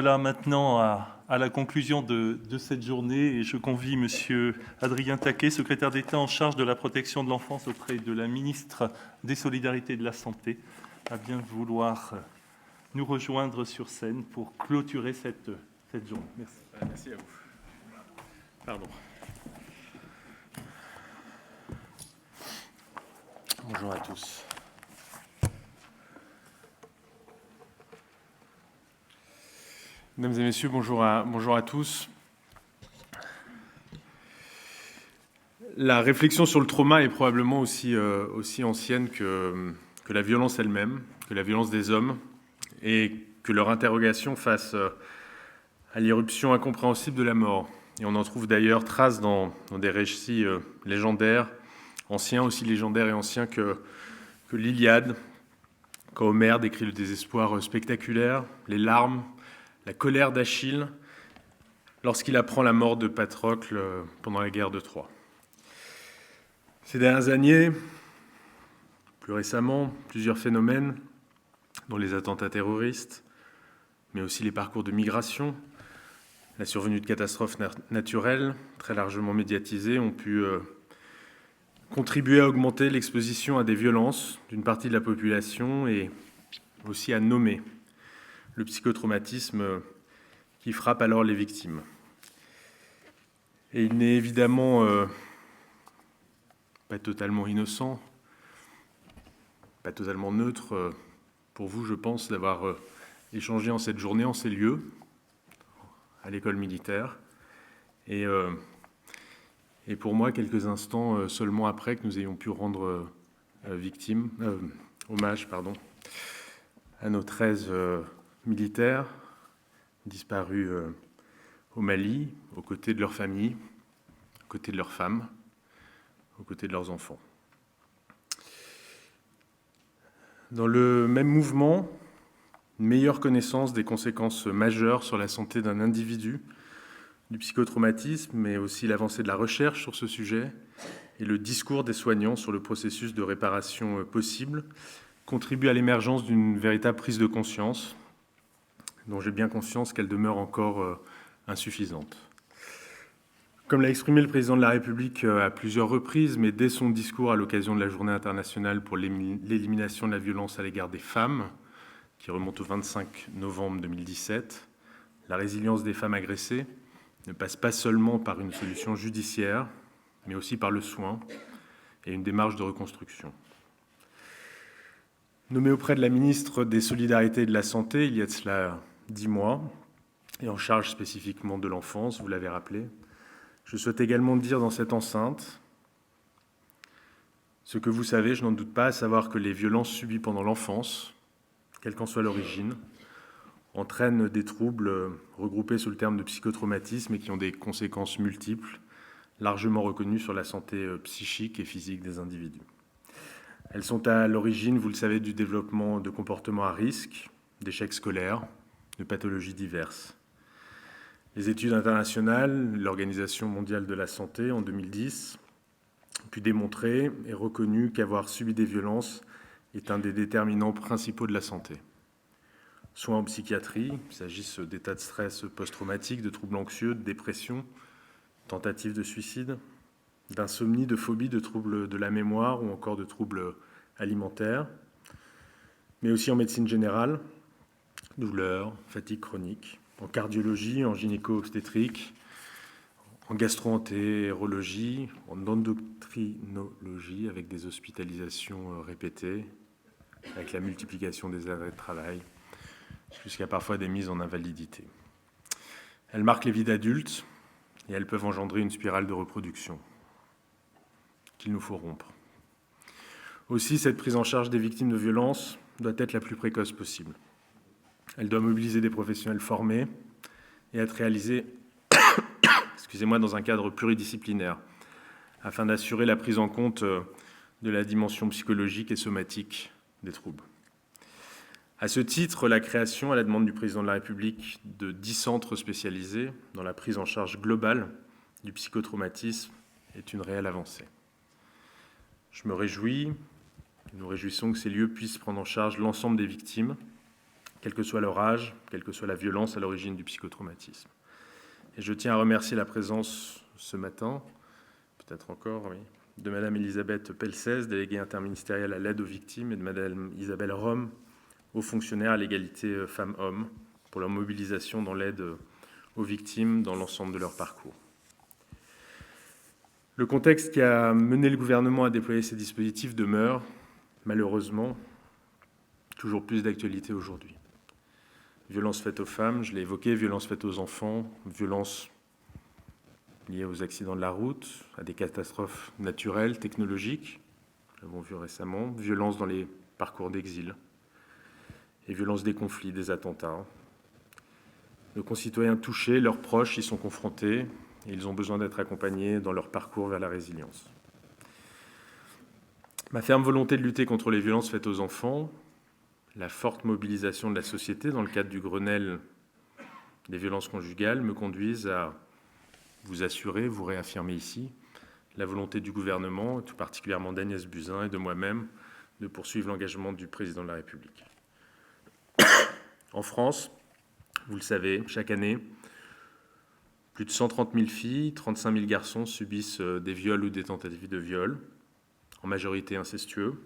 voilà maintenant à la conclusion de cette journée et je convie Monsieur Adrien Taquet, secrétaire d'État en charge de la protection de l'enfance auprès de la ministre des Solidarités et de la Santé, à bien vouloir nous rejoindre sur scène pour clôturer cette journée. Merci. Merci à vous. Pardon. Bonjour à tous. Mesdames et messieurs, bonjour à tous. La réflexion sur le trauma est probablement aussi ancienne que la violence elle-même, que la violence des hommes, et que leur interrogation face à l'irruption incompréhensible de la mort. Et on en trouve d'ailleurs trace dans des récits légendaires, anciens, aussi légendaires et anciens que l'Iliade, quand Homère décrit le désespoir spectaculaire, les larmes, la colère d'Achille, lorsqu'il apprend la mort de Patrocle pendant la guerre de Troie. Ces dernières années, plus récemment, plusieurs phénomènes, dont les attentats terroristes, mais aussi les parcours de migration, la survenue de catastrophes naturelles, très largement médiatisées, ont pu contribuer à augmenter l'exposition à des violences d'une partie de la population et aussi à nommer le psychotraumatisme qui frappe alors les victimes. Et il n'est évidemment pas totalement innocent, pas totalement neutre pour vous, je pense, d'avoir échangé en cette journée, en ces lieux, à l'école militaire. Et pour moi, quelques instants seulement après que nous ayons pu rendre hommage à nos 13 militaires disparus au Mali, aux côtés de leurs familles, aux côtés de leurs femmes, aux côtés de leurs enfants. Dans le même mouvement, une meilleure connaissance des conséquences majeures sur la santé d'un individu, du psychotraumatisme, mais aussi l'avancée de la recherche sur ce sujet et le discours des soignants sur le processus de réparation possible contribuent à l'émergence d'une véritable prise de conscience, dont j'ai bien conscience qu'elle demeure encore insuffisante. Comme l'a exprimé le président de la République à plusieurs reprises, mais dès son discours à l'occasion de la Journée internationale pour l'élimination de la violence à l'égard des femmes, qui remonte au 25 novembre 2017, la résilience des femmes agressées ne passe pas seulement par une solution judiciaire, mais aussi par le soin et une démarche de reconstruction. Nommé auprès de la ministre des Solidarités et de la Santé, il y a de cela 10 mois, et en charge spécifiquement de l'enfance, vous l'avez rappelé, je souhaite également dire dans cette enceinte ce que vous savez, je n'en doute pas, à savoir que les violences subies pendant l'enfance, quelle qu'en soit l'origine, entraînent des troubles regroupés sous le terme de psychotraumatisme et qui ont des conséquences multiples, largement reconnues sur la santé psychique et physique des individus. Elles sont à l'origine, vous le savez, du développement de comportements à risque, d'échecs scolaires, de pathologies diverses. Les études internationales, l'Organisation mondiale de la santé, en 2010, ont pu démontrer et reconnu qu'avoir subi des violences est un des déterminants principaux de la santé. Soins en psychiatrie, il s'agisse d'états de stress post-traumatique, de troubles anxieux, de dépression, tentatives de suicide, d'insomnie, de phobie, de troubles de la mémoire ou encore de troubles alimentaires, mais aussi en médecine générale, douleurs, fatigue chronique, en cardiologie, en gynéco-obstétrique, en gastro-entérologie, en endocrinologie avec des hospitalisations répétées, avec la multiplication des arrêts de travail, jusqu'à parfois des mises en invalidité. Elles marquent les vies d'adultes et elles peuvent engendrer une spirale de reproduction qu'il nous faut rompre. Aussi, cette prise en charge des victimes de violences doit être la plus précoce possible. Elle doit mobiliser des professionnels formés et être réalisée dans un cadre pluridisciplinaire afin d'assurer la prise en compte de la dimension psychologique et somatique des troubles. À ce titre, la création, à la demande du président de la République, de 10 centres spécialisés dans la prise en charge globale du psychotraumatisme est une réelle avancée. Nous nous réjouissons que ces lieux puissent prendre en charge l'ensemble des victimes, quel que soit leur âge, quelle que soit la violence à l'origine du psychotraumatisme. Et je tiens à remercier la présence ce matin, peut-être encore, oui, de Madame Elisabeth Pelcès, déléguée interministérielle à l'aide aux victimes, et de Madame Isabelle Rome, aux fonctionnaires à l'égalité femmes-hommes, pour leur mobilisation dans l'aide aux victimes dans l'ensemble de leur parcours. Le contexte qui a mené le gouvernement à déployer ces dispositifs demeure, malheureusement, toujours plus d'actualité aujourd'hui. Violences faites aux femmes, je l'ai évoqué, violences faites aux enfants, violences liées aux accidents de la route, à des catastrophes naturelles, technologiques, nous l'avons vu récemment, violences dans les parcours d'exil, et violences des conflits, des attentats. Nos concitoyens touchés, leurs proches y sont confrontés, et ils ont besoin d'être accompagnés dans leur parcours vers la résilience. Ma ferme volonté de lutter contre les violences faites aux enfants, la forte mobilisation de la société dans le cadre du Grenelle des violences conjugales me conduisent à vous assurer, vous réaffirmer ici, la volonté du gouvernement, tout particulièrement d'Agnès Buzyn et de moi-même, de poursuivre l'engagement du président de la République. En France, vous le savez, chaque année, plus de 130 000 filles, 35 000 garçons subissent des viols ou des tentatives de viol, en majorité incestueux,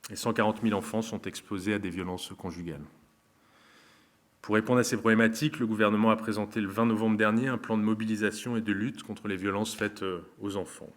et 140 000 enfants sont exposés à des violences conjugales. Pour répondre à ces problématiques, le gouvernement a présenté le 20 novembre dernier un plan de mobilisation et de lutte contre les violences faites aux enfants.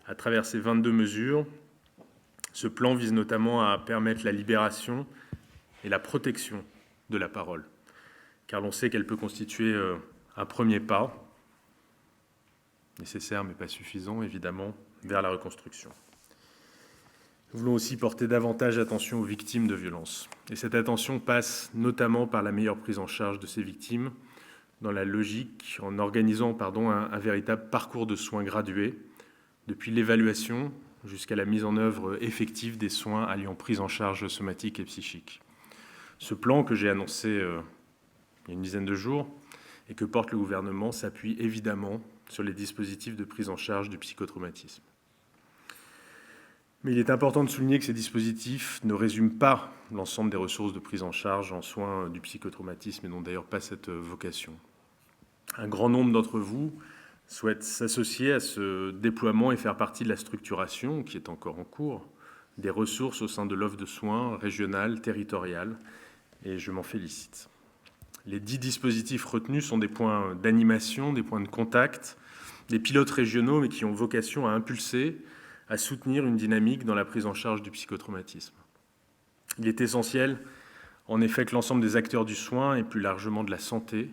À travers ces 22 mesures, ce plan vise notamment à permettre la libération et la protection de la parole, car l'on sait qu'elle peut constituer un premier pas, nécessaire mais pas suffisant évidemment, vers la reconstruction. Nous voulons aussi porter davantage attention aux victimes de violences. Et cette attention passe notamment par la meilleure prise en charge de ces victimes, dans la logique, en organisant un véritable parcours de soins gradués, depuis l'évaluation jusqu'à la mise en œuvre effective des soins alliant prise en charge somatique et psychique. Ce plan que j'ai annoncé il y a une dizaine de jours et que porte le gouvernement s'appuie évidemment sur les dispositifs de prise en charge du psychotraumatisme. Mais il est important de souligner que ces dispositifs ne résument pas l'ensemble des ressources de prise en charge en soins du psychotraumatisme et n'ont d'ailleurs pas cette vocation. Un grand nombre d'entre vous souhaitent s'associer à ce déploiement et faire partie de la structuration, qui est encore en cours, des ressources au sein de l'offre de soins régionale, territoriale, et je m'en félicite. Les 10 dispositifs retenus sont des points d'animation, des points de contact, des pilotes régionaux, mais qui ont vocation à impulser, à soutenir une dynamique dans la prise en charge du psychotraumatisme. Il est essentiel, en effet, que l'ensemble des acteurs du soin et plus largement de la santé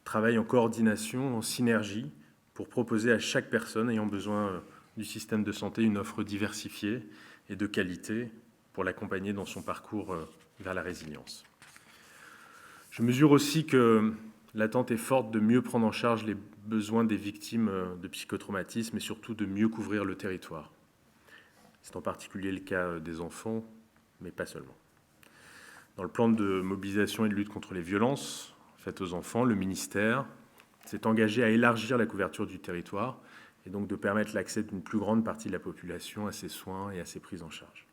travaillent en coordination, en synergie, pour proposer à chaque personne ayant besoin du système de santé une offre diversifiée et de qualité pour l'accompagner dans son parcours vers la résilience. Je mesure aussi que l'attente est forte de mieux prendre en charge les besoins des victimes de psychotraumatisme et surtout de mieux couvrir le territoire. C'est en particulier le cas des enfants, mais pas seulement. Dans le plan de mobilisation et de lutte contre les violences faites aux enfants, le ministère s'est engagé à élargir la couverture du territoire et donc de permettre l'accès d'une plus grande partie de la population à ces soins et à ces prises en charge.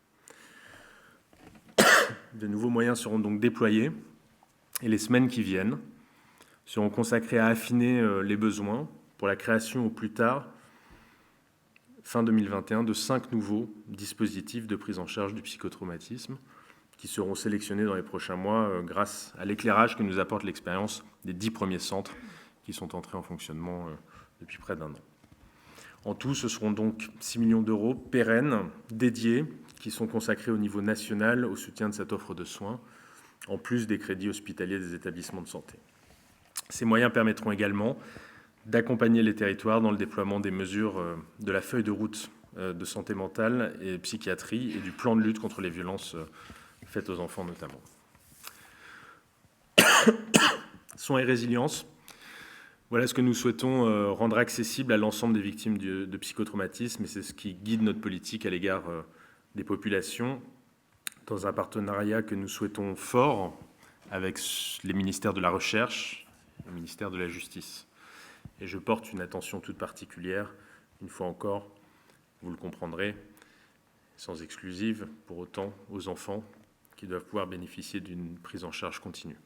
De nouveaux moyens seront donc déployés et les semaines qui viennent seront consacrées à affiner les besoins pour la création au plus tard fin 2021 de 5 nouveaux dispositifs de prise en charge du psychotraumatisme qui seront sélectionnés dans les prochains mois grâce à l'éclairage que nous apporte l'expérience des 10 premiers centres qui sont entrés en fonctionnement depuis près d'1 an. En tout, ce seront donc 6 millions d'euros pérennes, dédiés, qui sont consacrés au niveau national au soutien de cette offre de soins, en plus des crédits hospitaliers des établissements de santé. Ces moyens permettront également d'accompagner les territoires dans le déploiement des mesures de la feuille de route de santé mentale et psychiatrie et du plan de lutte contre les violences faites aux enfants notamment. Soins et résilience, voilà ce que nous souhaitons rendre accessible à l'ensemble des victimes de psychotraumatisme et c'est ce qui guide notre politique à l'égard des populations dans un partenariat que nous souhaitons fort avec les ministères de la Recherche et le ministère de la Justice. Et je porte une attention toute particulière, une fois encore, vous le comprendrez, sans exclusive, pour autant, aux enfants qui doivent pouvoir bénéficier d'une prise en charge continue.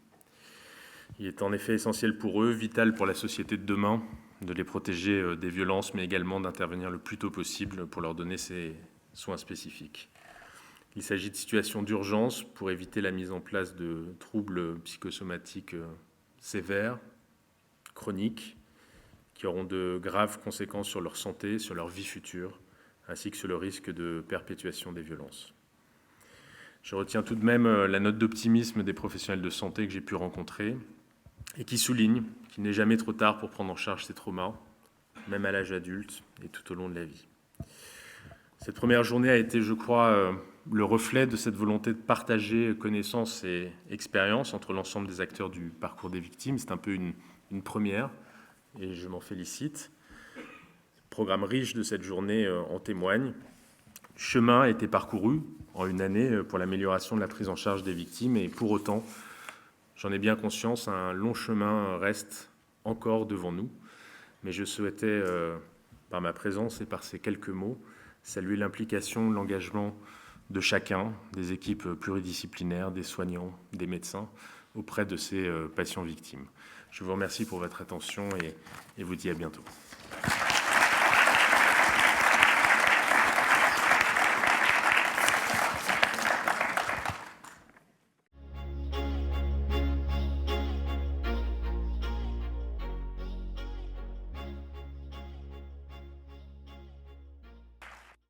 Il est en effet essentiel pour eux, vital pour la société de demain, de les protéger des violences, mais également d'intervenir le plus tôt possible pour leur donner ces soins spécifiques. Il s'agit de situations d'urgence pour éviter la mise en place de troubles psychosomatiques sévères, chroniques, qui auront de graves conséquences sur leur santé, sur leur vie future, ainsi que sur le risque de perpétuation des violences. Je retiens tout de même la note d'optimisme des professionnels de santé que j'ai pu rencontrer et qui souligne qu'il n'est jamais trop tard pour prendre en charge ces traumas, même à l'âge adulte et tout au long de la vie. Cette première journée a été, je crois, le reflet de cette volonté de partager connaissances et expériences entre l'ensemble des acteurs du parcours des victimes. C'est un peu une première et je m'en félicite. Le programme riche de cette journée en témoigne. Le chemin a été parcouru en une année pour l'amélioration de la prise en charge des victimes et pour autant, j'en ai bien conscience, un long chemin reste encore devant nous. Mais je souhaitais, par ma présence et par ces quelques mots, saluer l'implication, l'engagement de chacun, des équipes pluridisciplinaires, des soignants, des médecins, auprès de ces patients victimes. Je vous remercie pour votre attention et vous dis à bientôt.